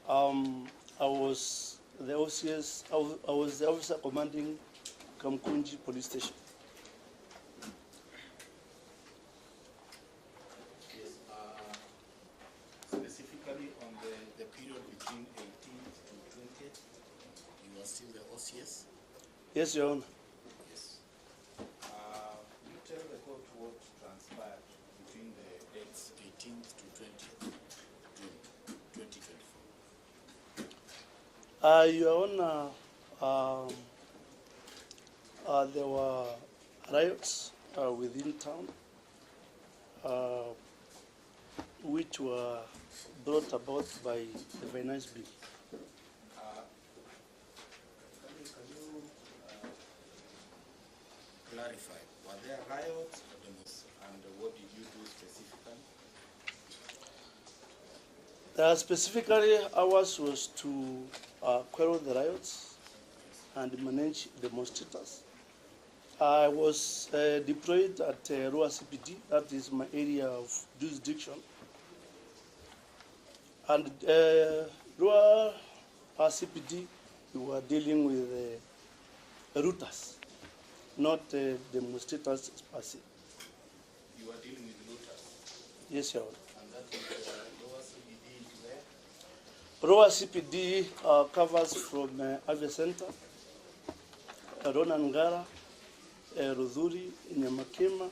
I was the OCS. I was the officer commanding Kamukunji police station. Yes. Specifically on the period between 18th to 20th, you are still the OCS? Yes, Your Honor. Yes. You tell the court what transpired between the dates 18th to 20th June 2024. Your Honor, there were riots within town, which were brought about by the finance bill. Can you clarify, were there riots or demonstrations, and what did you do specifically? Specifically, ours was to quell the riots and manage demonstrators. I was deployed at Rua CPD, that is my area of jurisdiction. And Rua CPD, we were dealing with routers, not demonstrators per se. You were dealing with looters? Yes, Your Honor. And that is Lower CBD where? Rua CPD covers from Avia Center, Ronangara, Rudhuri, Nyamakema,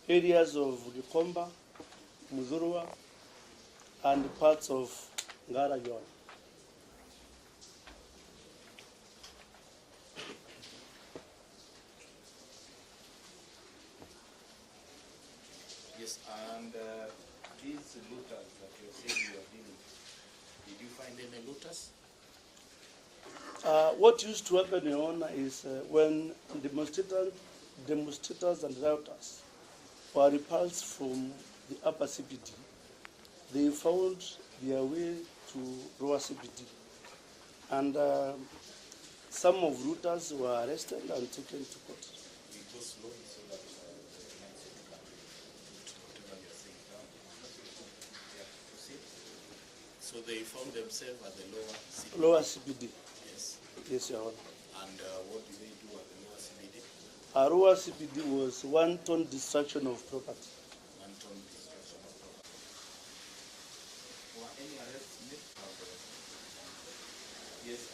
areas of Gikomba, Mudhurwa, and parts of Ngara Yon. Yes, and these looters that you're saying you are dealing with, did you find any looters? What used to happen, Your Honor, is when demonstrators and rioters were repulsed from the upper CPD, they found their way to lower CPD. And some of routers were arrested and taken to court. We go slowly so that the next one can put whatever you're saying down. Yeah, proceed. So they found themselves at the lower CBD? Lower CPD. Yes. Yes, Your Honor. And what did they do at the lower CBD? Lower CPD was wanton destruction of property. Wanton destruction of property. Were any arrests made? Yes,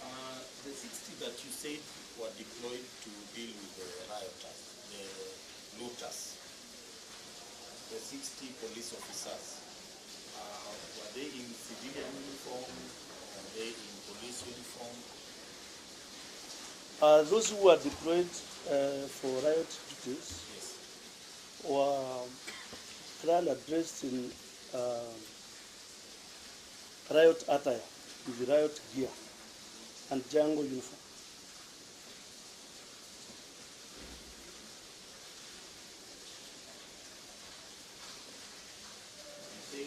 the 60 that you said were deployed to deal with the rioters, the looters, the 60 police officers, were they in civilian uniform? Were they in police uniform? Those who were deployed for riot duties, Yes. were clad and dressed in riot attire, with riot gear and jungle uniform. You say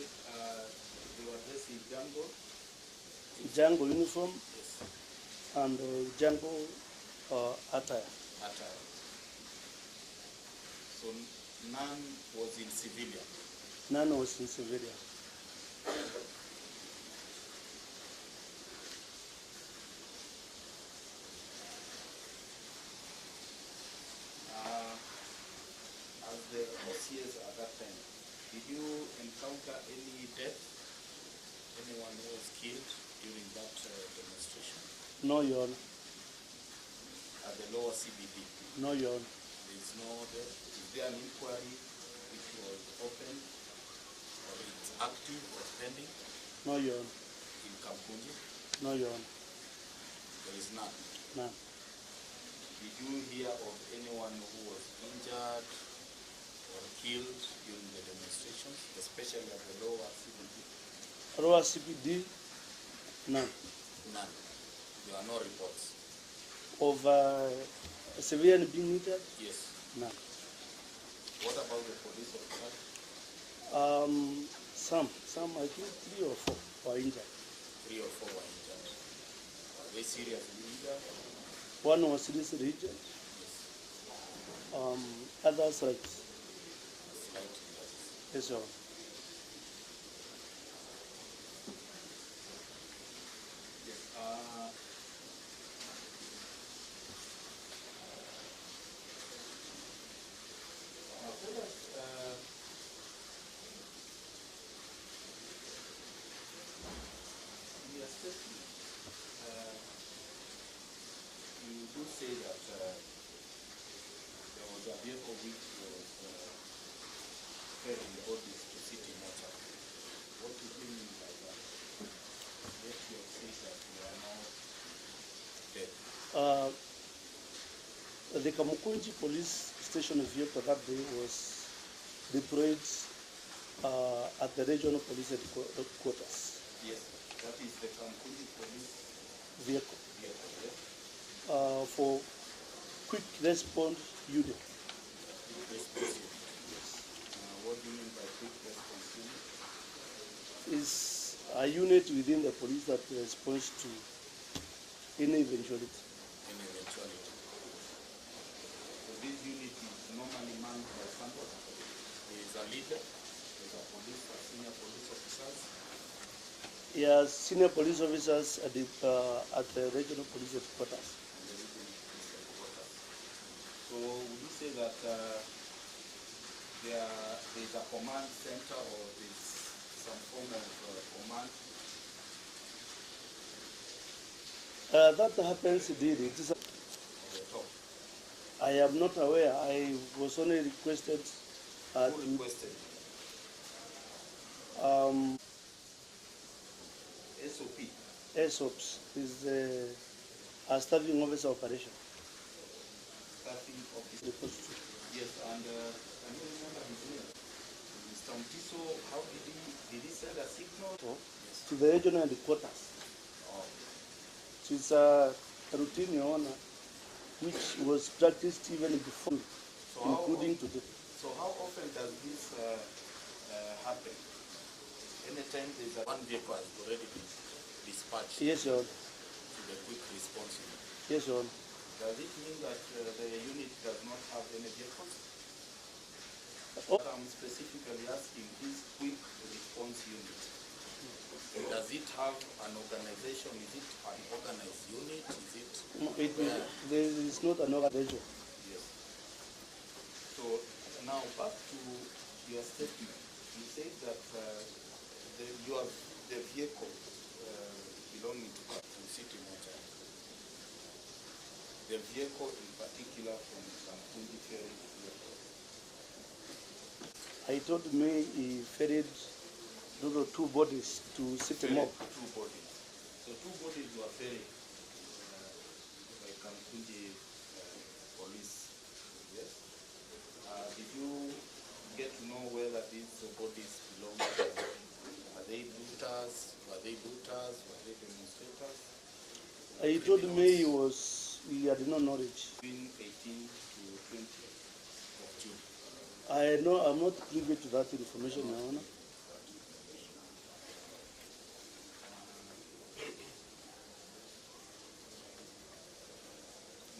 they were dressed in jungle? Jungle uniform Yes. and jungle attire. Attire. So none was in civilian? None was in civilian. As the OCS at that time, did you encounter any death? Anyone who was killed during that demonstration? No, Your Honor. At the lower CBD? No, Your Honor. There is no death? Is there an inquiry which was opened or it's active or pending? No, Your Honor. In Kamukunji? No, Your Honor. There is none? None. Did you hear of anyone who was injured or killed during the demonstrations, especially at the lower CBD? Lower CPD, none. None. There are no reports? Of a civilian being injured? Yes. None. What about the police officers? Some, I think 3 or 4 were injured. 3 or 4 were injured. Are they seriously injured? One was seriously injured. Yes. Others like Slight injuries. yes, Your Honor. statement, you do say that there was a vehicle which was ferrying bodies to city mortuary. What do you mean by that? Yet you have said that they are now dead. The Kamukunji police station vehicle that day was deployed at the regional police headquarters. Yes, that is the Kamukunji police Vehicle yes? for quick response unit. Quick response unit. Yes. What do you mean by quick response unit? Is a unit within the police that responds to any eventuality. An eventuality. So this unit is normally manned by somebody. There is a leader, there is a police, a senior police officers. Yes, senior police officers at the regional police headquarters. And the regional police headquarters. So would you say that there is a command center or there is some form of command? That happens indeed. It is On the top? I am not aware. I was only requested Who requested? SOP? SOPS is a staffing officer operation. Staffing officer? Supposed to. Yes, and can you remember his name? Mr. Mtiso, how did he send a signal? Yes. To the regional headquarters. Oh. So it's a routine honor which was practiced even before, So including today. So how often does this happen? Anytime there's one vehicle has already been dispatched Yes, Your Honor. to the quick response unit. Yes, Your Honor. Does it mean that the unit does not have any vehicles? Oh. I'm specifically asking this quick response unit. Does it have an organization? Is it an organized unit? Is it? There is not an organization. Yes. So now back to your statement. You said that you have the vehicle belonging to city motor. The vehicle in particular from Kamukunji ferry vehicle. I told me he ferried those two bodies to city mob. Two bodies. So two bodies were ferried by Kamukunji police. Yes. Did you get to know whether these bodies belong to? Are they looters? Were they looters? Were they demonstrators? He told me he had no knowledge. Between 18 to 20 of June. I'm not privy to that information, Your Honor.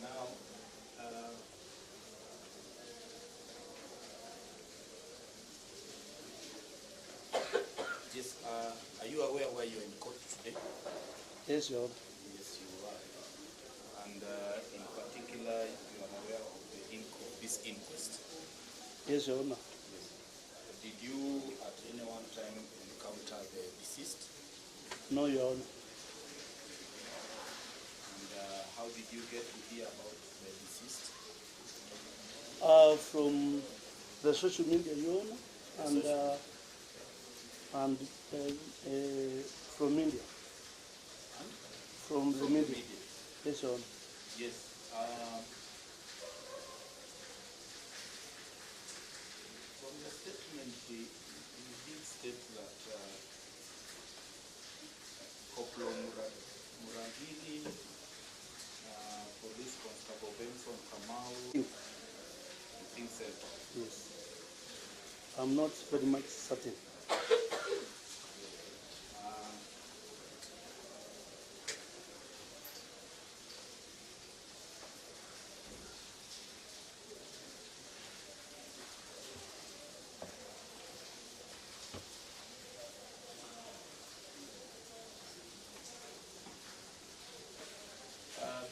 Now, just, are you aware why you're in court today? Yes, Your Honor. Yes, you are. And in particular, you are aware of this inquest. Yes, Your Honor. Yes. Did you at any one time encounter the deceased? No, Your Honor. And how did you get to hear about the deceased? From the social media, Your Honor, and from media. And? From the media. Yes, Your Honor. Yes. From the statement, you did state that Corporal Murangiri, Police Constable Benson Kamau, you think so? Yes. I'm not very much certain.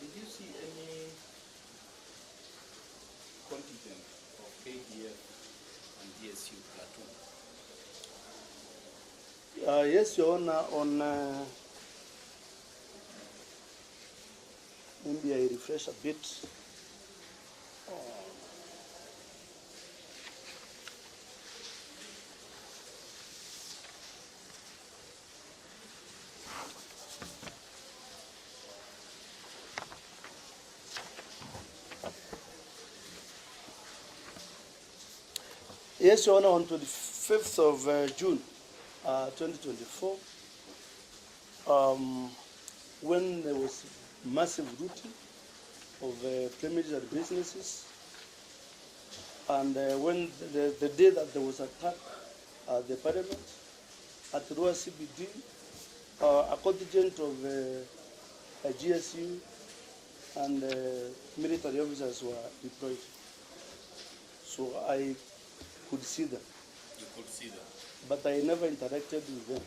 Did you see any contingent of KDF and DSU platoon? Yes, Your Honor, on Maybe I refresh a bit. Yes, Your Honor, on 25th of June 2024, when there was massive looting of premises and businesses, and when the day that there was attack at the parliament, at Rua CBD, a contingent of GSU and military officers were deployed. So I could see them. You could see them. But I never interacted with them.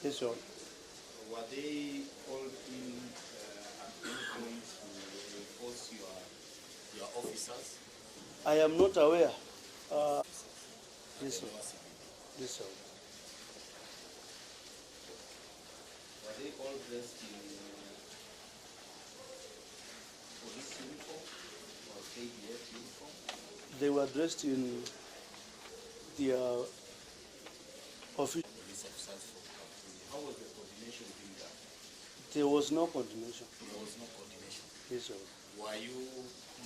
Yes, Your Honor. Were they called in at any point to enforce your officers? I am not aware. Yes, sir. Yes, sir. Were they all dressed in police uniform or KDF uniform? They were dressed in their official. Police officers from Kamukunji. How was the coordination being done? There was no coordination. There was no coordination. Yes, sir. Were you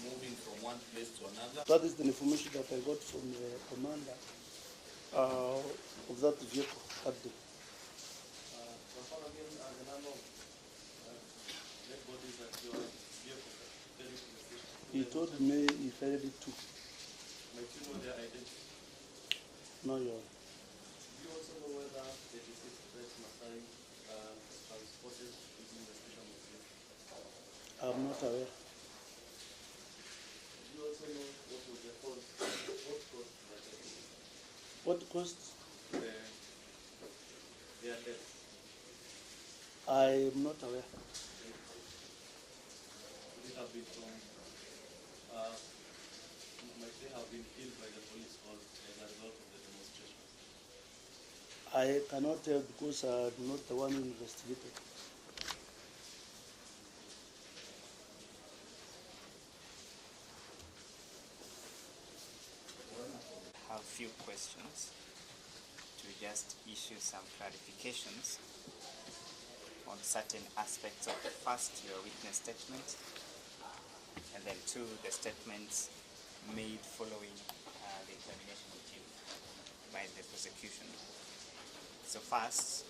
moving from one place to another? That is the information that I got from the commander of that vehicle that day. He told me he ferried it too. Might you know their identity? No, Your Honor. Do you also know whether the deceased Rex Maasai transported within the station of Mugo? I'm not aware. Do you also know what was the cause? What caused their death? What caused? Their death. I am not aware. Could it have been from, might they have been killed by the police or as a result of the demonstration? I cannot tell because I'm not the one who investigated. I have a few questions to just issue some clarifications on certain aspects of the first, your witness statement, and then two, the statements made following the examination of you by the prosecution. So first,